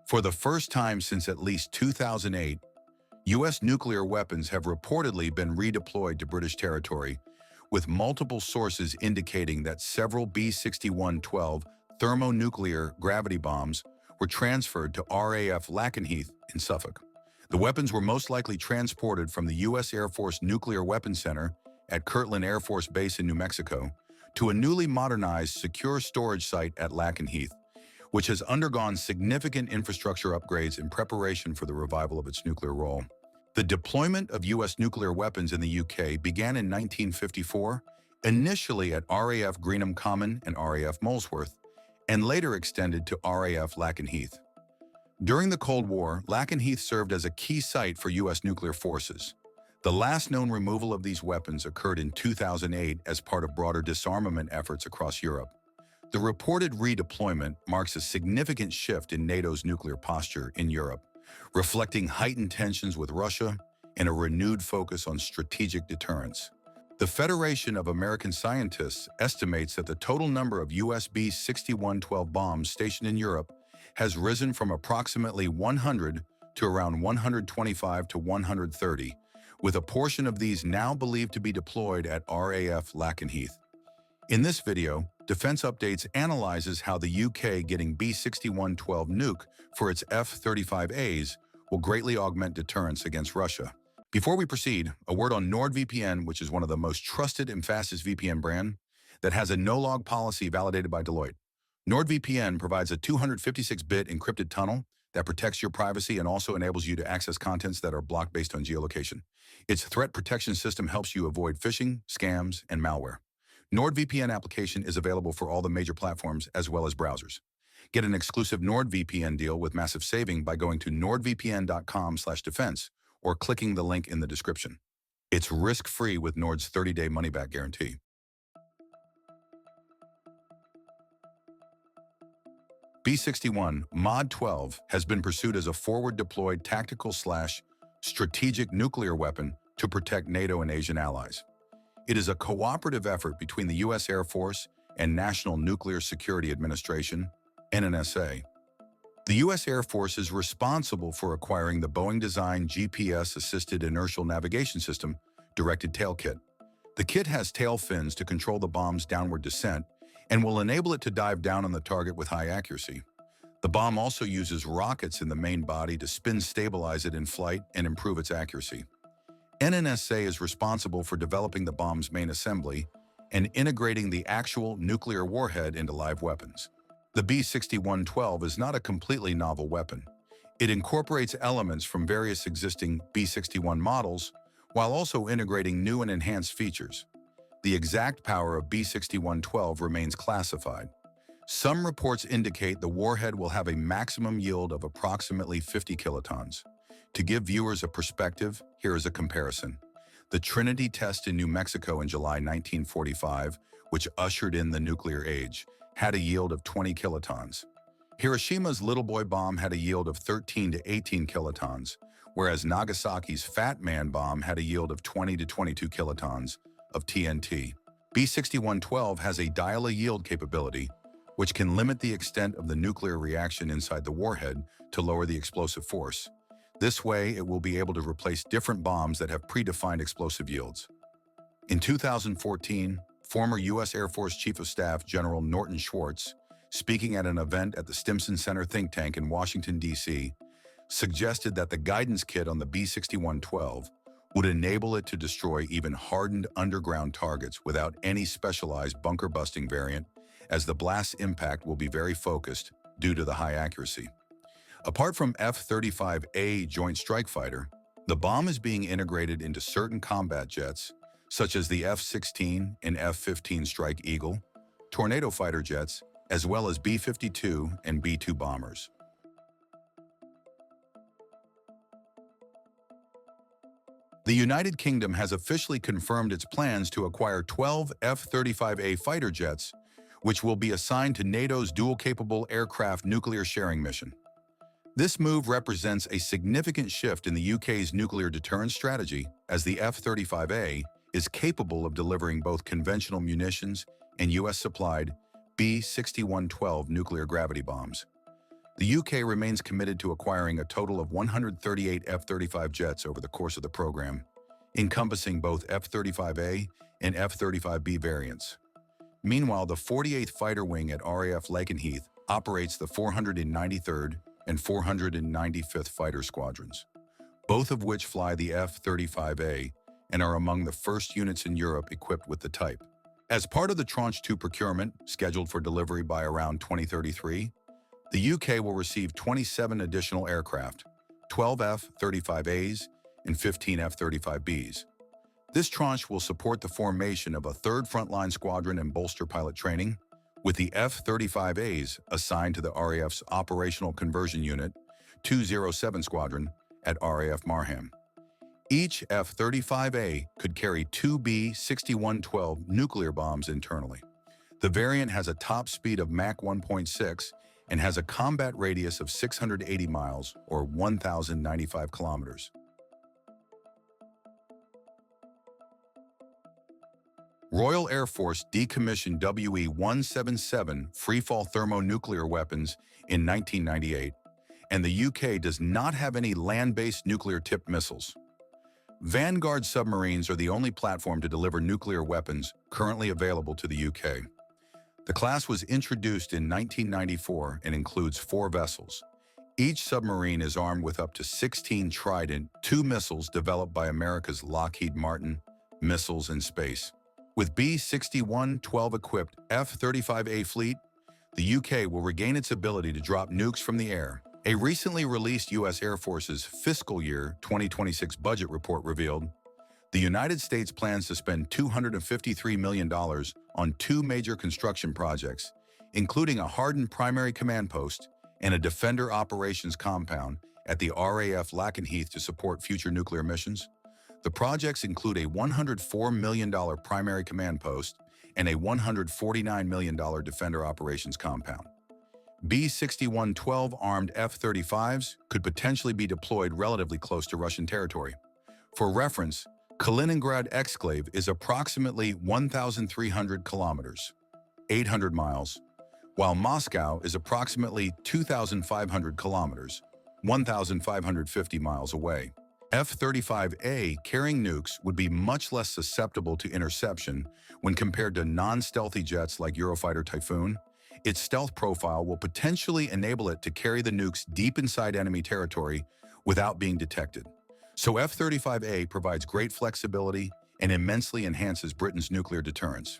For the first time since at least 2008, U.S. nuclear weapons have reportedly been redeployed to British territory, with multiple sources indicating that several B61-12 thermonuclear gravity bombs were transferred to RAF Lakenheath in Suffolk. The weapons were most likely transported from the U.S. Air Force Nuclear Weapons Center at Kirtland Air Force Base in New Mexico to a newly modernized secure storage site at Lakenheath, which has undergone significant infrastructure upgrades in preparation for the revival of its nuclear role. The deployment of U.S. nuclear weapons in the UK began in 1954, initially at RAF Greenham Common and RAF Molesworth, and later extended to RAF Lakenheath. During the Cold War, Lakenheath served as a key site for U.S. nuclear forces. The last known removal of these weapons occurred in 2008 as part of broader disarmament efforts across Europe. The reported redeployment marks a significant shift in NATO's nuclear posture in Europe, reflecting heightened tensions with Russia and a renewed focus on strategic deterrence. The Federation of American Scientists estimates that the total number of US B61-12 bombs stationed in Europe has risen from approximately 100 to around 125 to 130, with a portion of these now believed to be deployed at RAF Lakenheath. In this video, Defense Updates analyzes how the UK getting B61-12 NUKE for its F-35As will greatly augment deterrence against Russia. Before we proceed, a word on NordVPN, which is one of the most trusted and fastest VPN brand that has a no-log policy validated by Deloitte. NordVPN provides a 256-bit encrypted tunnel that protects your privacy and also enables you to access contents that are blocked based on geolocation. Its threat protection system helps you avoid phishing, scams, and malware. NordVPN application is available for all the major platforms as well as browsers. Get an exclusive NordVPN deal with massive saving by going to nordvpn.com/defense or clicking the link in the description. It's risk-free with Nord's 30-day money-back guarantee. B61 Mod 12 has been pursued as a forward-deployed tactical/strategic nuclear weapon to protect NATO and Asian allies. It is a cooperative effort between the U.S. Air Force and National Nuclear Security Administration, NNSA. The U.S. Air Force is responsible for acquiring the Boeing-designed GPS-assisted inertial navigation system, Directed Tail Kit. The kit has tail fins to control the bomb's downward descent and will enable it to dive down on the target with high accuracy. The bomb also uses rockets in the main body to spin-stabilize it in flight and improve its accuracy. NNSA is responsible for developing the bomb's main assembly and integrating the actual nuclear warhead into live weapons. The B61-12 is not a completely novel weapon. It incorporates elements from various existing B61 models while also integrating new and enhanced features. The exact power of B61-12 remains classified. Some reports indicate the warhead will have a maximum yield of approximately 50 kilotons. To give viewers a perspective, here is a comparison. The Trinity test in New Mexico in July 1945, which ushered in the nuclear age, had a yield of 20 kilotons. Hiroshima's Little Boy bomb had a yield of 13 to 18 kilotons, whereas Nagasaki's Fat Man bomb had a yield of 20 to 22 kilotons of TNT. B61-12 has a dial-a-yield capability, which can limit the extent of the nuclear reaction inside the warhead to lower the explosive force. This way, it will be able to replace different bombs that have predefined explosive yields. In 2014, former U.S. Air Force Chief of Staff General Norton Schwartz, speaking at an event at the Stimson Center think tank in Washington, D.C., suggested that the guidance kit on the B61-12 would enable it to destroy even hardened underground targets without any specialized bunker-busting variant, as the blast impact will be very focused due to the high accuracy. Apart from F-35A Joint Strike Fighter, the bomb is being integrated into certain combat jets, such as the F-16 and F-15 Strike Eagle, Tornado fighter jets, as well as B-52 and B-2 bombers. The United Kingdom has officially confirmed its plans to acquire 12 F-35A fighter jets, which will be assigned to NATO's dual-capable aircraft nuclear sharing mission. This move represents a significant shift in the UK's nuclear deterrence strategy, as the F-35A is capable of delivering both conventional munitions and US-supplied B61-12 nuclear gravity bombs. The UK remains committed to acquiring a total of 138 F-35 jets over the course of the program, encompassing both F-35A and F-35B variants. Meanwhile, the 48th Fighter Wing at RAF Lakenheath operates the 493rd and 495th Fighter Squadrons, both of which fly the F-35A and are among the first units in Europe equipped with the type. As part of the Tranche 2 procurement, scheduled for delivery by around 2033, the UK will receive 27 additional aircraft, 12 F-35As and 15 F-35Bs. This tranche will support the formation of a third frontline squadron and bolster pilot training, with the F-35As assigned to the RAF's Operational Conversion Unit 207 Squadron at RAF Marham. Each F-35A could carry 2 B61-12 nuclear bombs internally. The variant has a top speed of Mach 1.6 and has a combat radius of 680 miles or 1,095 kilometers. Royal Air Force decommissioned WE-177 freefall thermonuclear weapons in 1998, and the UK does not have any land-based nuclear-tipped missiles. Vanguard submarines are the only platform to deliver nuclear weapons currently available to the UK. The class was introduced in 1994 and includes 4 vessels. Each submarine is armed with up to 16 Trident II missiles developed by America's Lockheed Martin Missiles and Space. With B61-12 equipped F-35A fleet, the UK will regain its ability to drop nukes from the air. A recently released U.S. Air Force's fiscal year 2026 budget report revealed the United States plans to spend $253 million on 2 major construction projects, including a hardened primary command post and a Defender Operations Compound at the RAF Lakenheath to support future nuclear missions. The projects include a $104 million primary command post and a $149 million Defender Operations Compound. B61-12 armed F-35s could potentially be deployed relatively close to Russian territory. For reference, Kaliningrad exclave is approximately 1,300 kilometers, 800 miles, while Moscow is approximately 2,500 kilometers, 1,550 miles away. F-35A carrying nukes would be much less susceptible to interception when compared to non-stealthy jets like Eurofighter Typhoon. Its stealth profile will potentially enable it to carry the nukes deep inside enemy territory without being detected. So F-35A provides great flexibility and immensely enhances Britain's nuclear deterrence.